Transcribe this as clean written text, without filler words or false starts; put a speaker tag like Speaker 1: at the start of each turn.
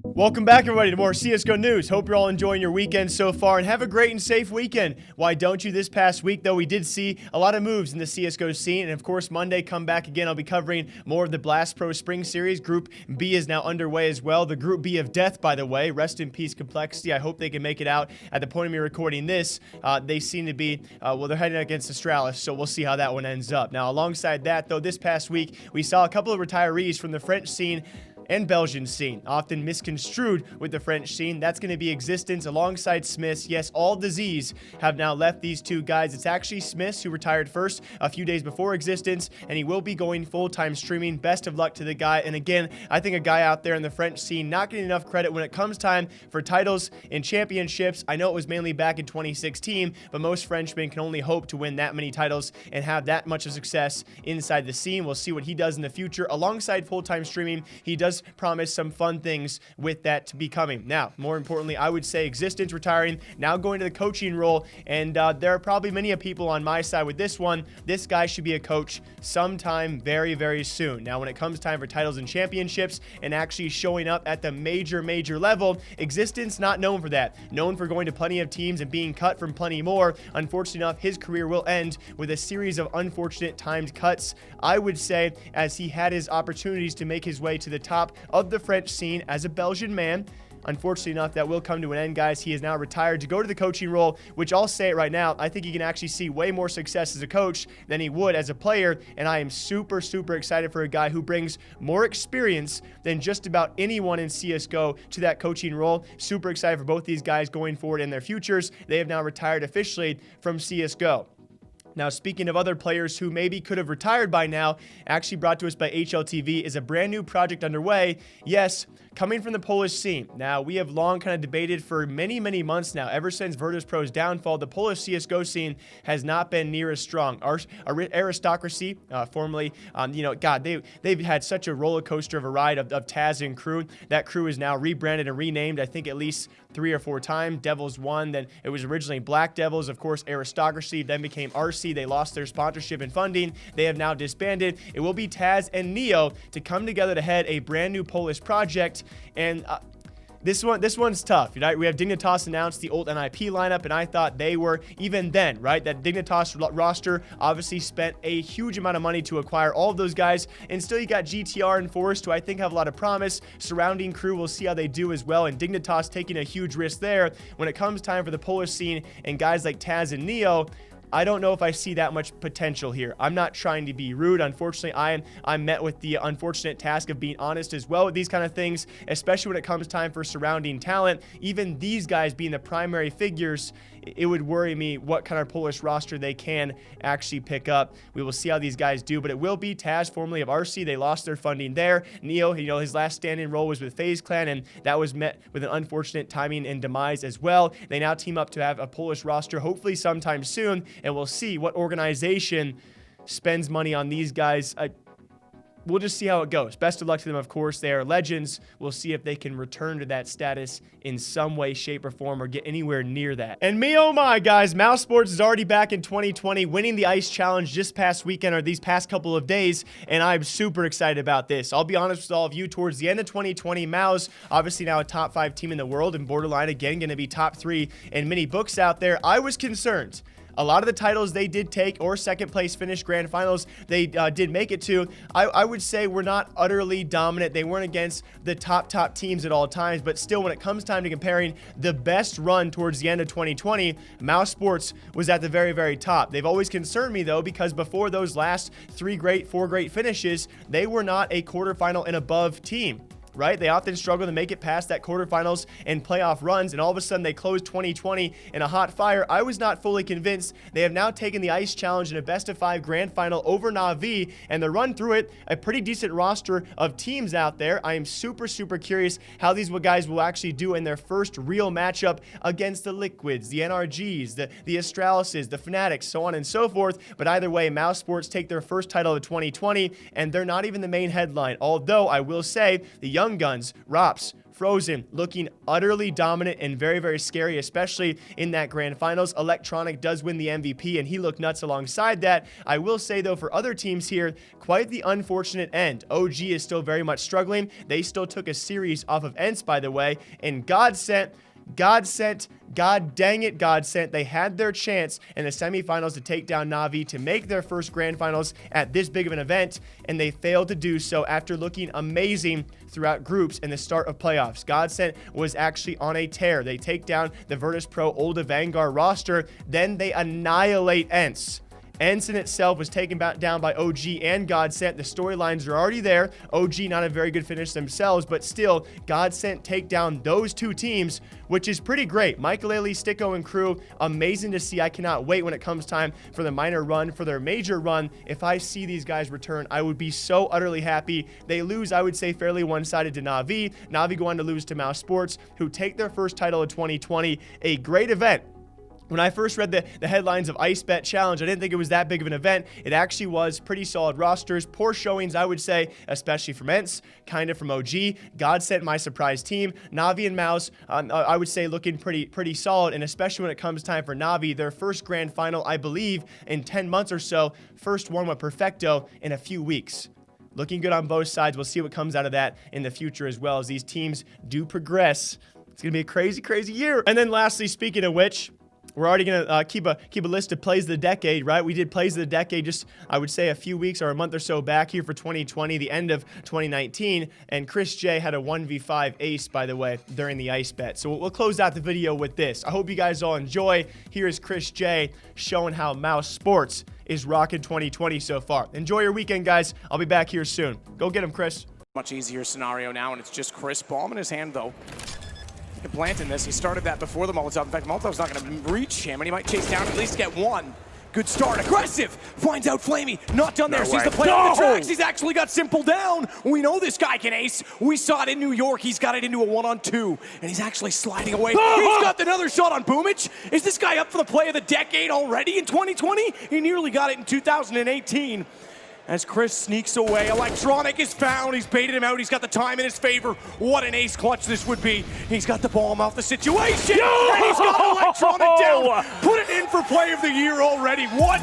Speaker 1: Welcome back, everybody, to more CSGO news. Hope you're all enjoying your weekend so far and have a great and safe weekend. Why don't you? This past week, though, we did see a lot of moves in the CSGO scene. And, of course, Monday, come back again. I'll be covering more of the Blast Pro Spring Series. Group B is now underway as well. The Group B of death, by the way. Rest in peace, Complexity. I hope they can make it out. At the point of me recording this, they seem to be, well, they're heading against Astralis, so we'll see how that one ends up. Now, alongside that, though, this past week, we saw a couple of retirees from the French scene and Belgian scene, often misconstrued with the French scene. That's going to be Ex6tenz alongside Smithzz. Yes, all the Z's have now left these two guys. It's actually Smithzz who retired first a few days before Ex6tenz, and he will be going full-time streaming. Best of luck to the guy. And again, I think a guy out there in the French scene not getting enough credit when it comes time for titles and championships. I know it was mainly back in 2016, but most Frenchmen can only hope to win that many titles and have that much of success inside the scene. We'll see what he does in the future. Alongside full-time streaming, he does promise some fun things with that to be coming. Now, more importantly, I would say Ex6tenz retiring, now going to the coaching role, and there are probably many people on my side with this one. This guy should be a coach sometime very, very soon. Now, when it comes time for titles and championships and actually showing up at the major level, Ex6tenz not known for that. Known for going to plenty of teams and being cut from plenty more. Unfortunately enough, his career will end with a series of unfortunate timed cuts, I would say, as he had his opportunities to make his way to the top of the French scene as a Belgian man. Unfortunately enough, that will come to an end, guys. He is now retired to go to the coaching role, which I'll say it right now, I think he can actually see way more success as a coach than he would as a player, and I am super excited for a guy who brings more experience than just about anyone in CSGO to that coaching role. Super excited for both these guys going forward in their futures. They have now retired officially from CSGO. Now, speaking of other players who maybe could have retired by now, actually brought to us by HLTV is a brand new project underway. Yes, coming from the Polish scene. Now, we have long kind of debated for many months now. Ever since Virtus.pro's downfall, the Polish CSGO scene has not been near as strong. Our aristocracy, formerly, God, they've had such a roller coaster of a ride of TaZ and crew. That crew is now rebranded and renamed, I think, at least 3 or 4 times. Devils 1, then it was originally Black Devils, of course, aristocracy, then became RC. They lost their sponsorship and funding. They have now disbanded. It will be TaZ and Neo to come together to head a brand new Polish project. And this one's tough, right? We have Dignitas announced the old NIP lineup, and I thought they were, even then, right? That Dignitas roster obviously spent a huge amount of money to acquire all of those guys, and still you got GTR and Forest, who I think have a lot of promise. Surrounding crew, we'll see how they do as well, and Dignitas taking a huge risk there. When it comes time for the Polish scene and guys like TaZ and Neo, I don't know if I see that much potential here. I'm not trying to be rude. Unfortunately, I'm met with the unfortunate task of being honest as well with these kind of things, especially when it comes time for surrounding talent. Even these guys being the primary figures, it would worry me what kind of Polish roster they can actually pick up. We will see how these guys do, but it will be TaZ, formerly of RC. They lost their funding there. Neo, his last standing role was with FaZe Clan, and that was met with an unfortunate timing and demise as well. They now team up to have a Polish roster, hopefully sometime soon, and we'll see what organization spends money on these guys. We'll just see how it goes. Best of luck to them, of course. They are legends. We'll see if they can return to that status in some way, shape, or form, or get anywhere near that. And me, oh my, guys, Mousesports is already back in 2020, winning the Ice Challenge this past weekend, or these past couple of days, and I'm super excited about this. I'll be honest with all of you, towards the end of 2020, Mouz, obviously now a top 5 team in the world, and borderline, again, going to be top 3 in many books out there. I was concerned. A lot of the titles they did take, or second place finish grand finals, they did make it to. I would say were not utterly dominant. They weren't against the top teams at all times, but still, when it comes time to comparing the best run towards the end of 2020, Mousesports was at the very top. They've always concerned me, though, because before those last 4 great finishes, they were not a quarterfinal and above team. Right? They often struggle to make it past that quarterfinals and playoff runs, and all of a sudden they closed 2020 in a hot fire. I was not fully convinced. They have now taken the Ice Challenge in a best-of-5 grand final over NaVi, and they run through it a pretty decent roster of teams out there. I am super curious how these guys will actually do in their first real matchup against the Liquids, the NRGs, the Astralises, the Fanatics, so on and so forth. But either way, Mousesports take their first title of 2020, and they're not even the main headline. Although I will say, the young young guns, Rops, Frozen, looking utterly dominant and very, very scary, especially in that grand finals. Electronic does win the MVP, and he looked nuts alongside that. I will say, though, for other teams here, quite the unfortunate end. OG is still very much struggling. They still took a series off of ENCE, by the way, and Godsent, God dang it, Godsent. They had their chance in the semifinals to take down NaVi to make their first grand finals at this big of an event, and they failed to do so after looking amazing throughout groups and the start of playoffs. Godsent was actually on a tear. They take down the Virtus Pro Olda Vanguard roster, then they annihilate ENCE. ENCE in itself was taken down by OG and Godsent. The storylines are already there. OG not a very good finish themselves, but still, Godsent take down those two teams, which is pretty great. Michaelele, Sticko, and crew, amazing to see. I cannot wait when it comes time for the minor run, for their major run. If I see these guys return, I would be so utterly happy. They lose, I would say, fairly one-sided to NaVi. NaVi go on to lose to Mousesports, who take their first title of 2020. A great event. When I first read the headlines of Ice Bet Challenge, I didn't think it was that big of an event. It actually was. Pretty solid rosters, poor showings, I would say, especially from ENCE, kind of from OG. Godsent, my surprise team. NaVi and Mouz, I would say, looking pretty solid, and especially when it comes time for NaVi, their first grand final, I believe, in 10 months or so. First one with Perfecto in a few weeks. Looking good on both sides. We'll see what comes out of that in the future as well as these teams do progress. It's going to be a crazy, crazy year. And then lastly, speaking of which, we're already going to keep a list of plays of the decade, right? We did plays of the decade just, I would say, a few weeks or a month or so back here for 2020, the end of 2019. And ChrisJ had a 1v5 ace, by the way, during the ice bet. So we'll close out the video with this. I hope you guys all enjoy. Here is ChrisJ showing how Mousesports is rocking 2020 so far. Enjoy your weekend, guys. I'll be back here soon. Go get him, Chris.
Speaker 2: Much easier scenario now, and it's just Chris. Bomb in his hand, though. Planting this. He started that before the Molotov. In fact, Molotov's not going to reach him, and he might chase down, at least get one. Good start. Aggressive. Finds out Flamey. Not done there. Sees the play on the tracks. He's actually got Simple down. We know this guy can ace. We saw it in New York. He's got it into a 1-on-2, and he's actually sliding away. He's got another shot on Boomich. Is this guy up for the play of the decade already in 2020? He nearly got it in 2018. As Chris sneaks away, Electronic is found. He's baited him out. He's got the time in his favor. What an ace clutch this would be. He's got the bomb off the situation. And he's got Electronic down. Put it in for play of the year already. What